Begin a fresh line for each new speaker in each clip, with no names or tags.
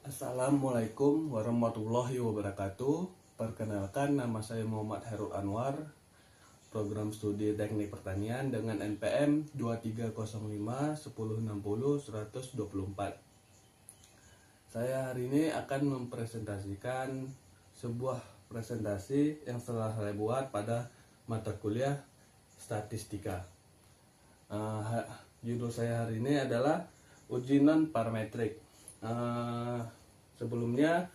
Assalamualaikum warahmatullahi wabarakatuh. Perkenalkan, nama saya Muhammad Hairul Anwar, program studi teknik pertanian dengan NPM 2305 1060 124. Saya hari ini akan mempresentasikan sebuah presentasi yang telah saya buat pada mata kuliah statistika. Judul saya hari ini adalah uji non parametrik. Sebelumnya,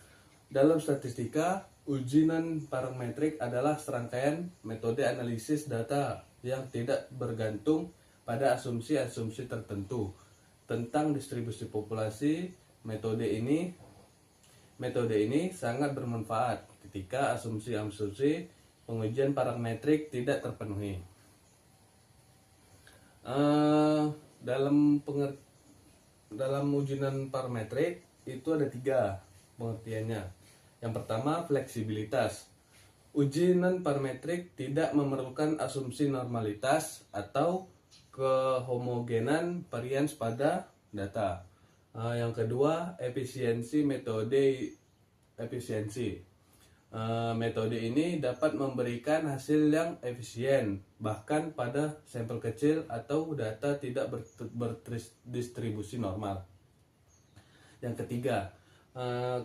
dalam statistika, uji non parametrik adalah serangkaian metode analisis data yang tidak bergantung pada asumsi-asumsi tertentu tentang distribusi populasi. Metode ini sangat bermanfaat ketika asumsi-asumsi pengujian parametrik tidak terpenuhi. Dalam ujian parametrik itu ada 3 pengertiannya. Yang pertama, fleksibilitas. Uji non parametrik tidak memerlukan asumsi normalitas atau kehomogenan varians pada data. Yang kedua, efisiensi. Metode ini dapat memberikan hasil yang efisien bahkan pada sampel kecil atau data tidak berdistribusi normal. Yang ketiga,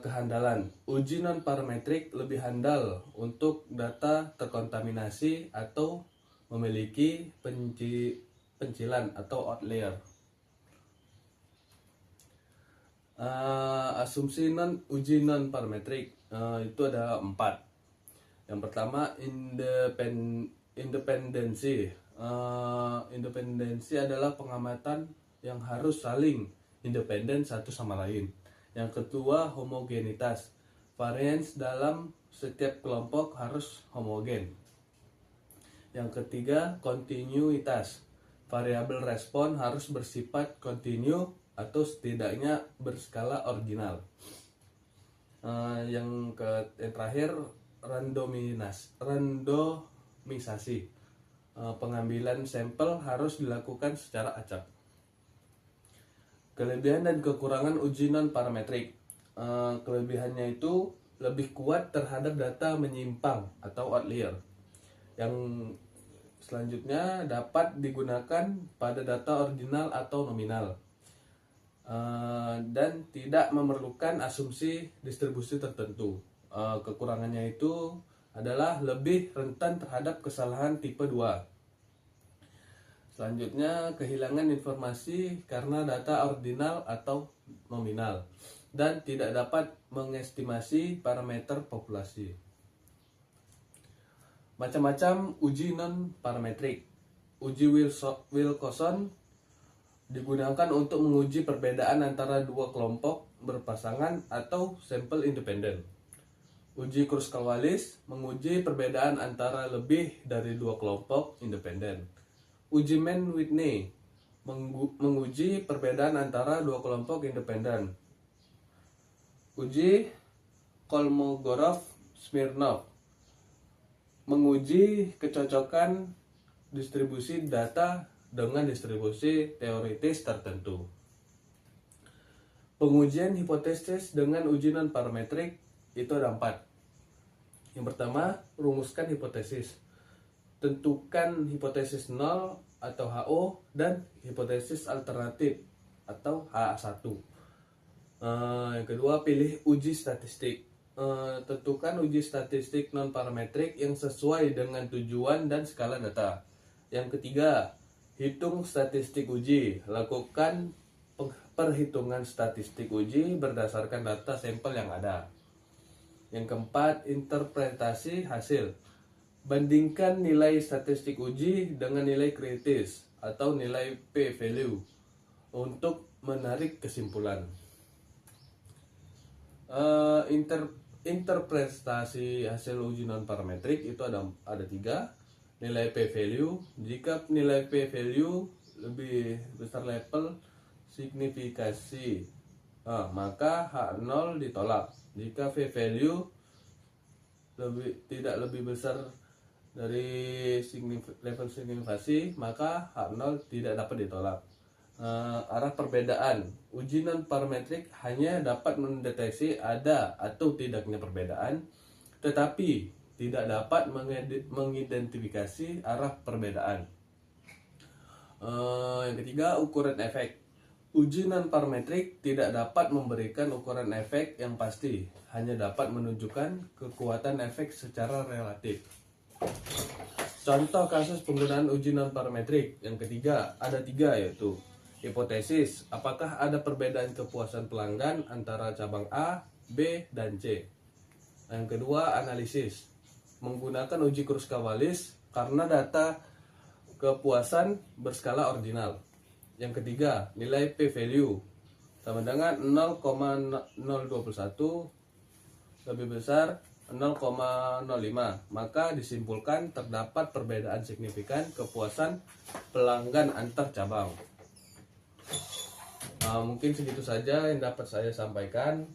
kehandalan. Uji non parametrik lebih handal untuk data terkontaminasi atau memiliki pencilan atau outlier. Asumsi uji non parametrik itu ada 4. Yang pertama, independensi. Independensi adalah pengamatan yang harus saling independen satu sama lain. Yang kedua, homogenitas. Varians dalam setiap kelompok harus homogen. Yang ketiga, kontinuitas. Variabel respon harus bersifat kontinu atau setidaknya berskala ordinal. Yang terakhir, randomisasi. Pengambilan sampel harus dilakukan secara acak. Kelebihan dan kekurangan uji non parametrik. Kelebihannya itu lebih kuat terhadap data menyimpang atau outlier. Yang selanjutnya dapat digunakan pada data ordinal atau nominal. Dan tidak memerlukan asumsi distribusi tertentu. Kekurangannya itu adalah lebih rentan terhadap kesalahan tipe 2. Selanjutnya, kehilangan informasi karena data ordinal atau nominal dan tidak dapat mengestimasi parameter populasi. Macam-macam uji non parametrik. Uji Wilcoxon digunakan untuk menguji perbedaan antara 2 kelompok berpasangan atau sampel independen. Uji Kruskal-Wallis menguji perbedaan antara lebih dari 2 kelompok independen. Uji Mann-Whitney menguji perbedaan antara 2 kelompok independen. Uji Kolmogorov-Smirnov menguji kecocokan distribusi data dengan distribusi teoritis tertentu. Pengujian hipotesis dengan uji non parametrik itu ada 4. Yang pertama, rumuskan hipotesis. Tentukan hipotesis 0 atau HO dan hipotesis alternatif atau H1. Yang kedua, pilih uji statistik. Tentukan uji statistik non parametrik yang sesuai dengan tujuan dan skala data. Yang ketiga, hitung statistik uji. Lakukan perhitungan statistik uji berdasarkan data sampel yang ada. Yang keempat, interpretasi hasil. Bandingkan nilai statistik uji dengan nilai kritis atau nilai p-value untuk menarik kesimpulan. Interpretasi hasil uji non parametrik itu ada 3. Nilai p-value. Jika nilai p-value lebih besar level signifikasi, maka H0 ditolak. Jika p-value tidak lebih besar dari level signifikasi, maka H0 tidak dapat ditolak. Arah perbedaan uji non parametrik hanya dapat mendeteksi ada atau tidaknya perbedaan, tetapi tidak dapat mengidentifikasi arah perbedaan. Yang ketiga, ukuran efek. Uji non parametrik tidak dapat memberikan ukuran efek yang pasti, hanya dapat menunjukkan kekuatan efek secara relatif. Contoh kasus penggunaan uji non parametrik yang ketiga ada 3, yaitu hipotesis, apakah ada perbedaan kepuasan pelanggan antara cabang A, B, dan C. Yang kedua, analisis, menggunakan uji Kruskal-Wallis karena data kepuasan berskala ordinal. Yang ketiga, nilai p-value sama dengan 0,021 lebih besar 0,05, maka disimpulkan terdapat perbedaan signifikan kepuasan pelanggan antar cabang. Mungkin segitu saja yang dapat saya sampaikan.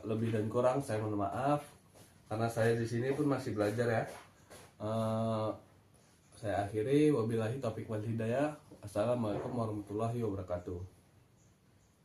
Lebih dan kurang saya mohon maaf, karena saya di sini pun masih belajar ya. Saya akhiri, wabillahi taufiq wal hidayah. Assalamualaikum warahmatullahi wabarakatuh.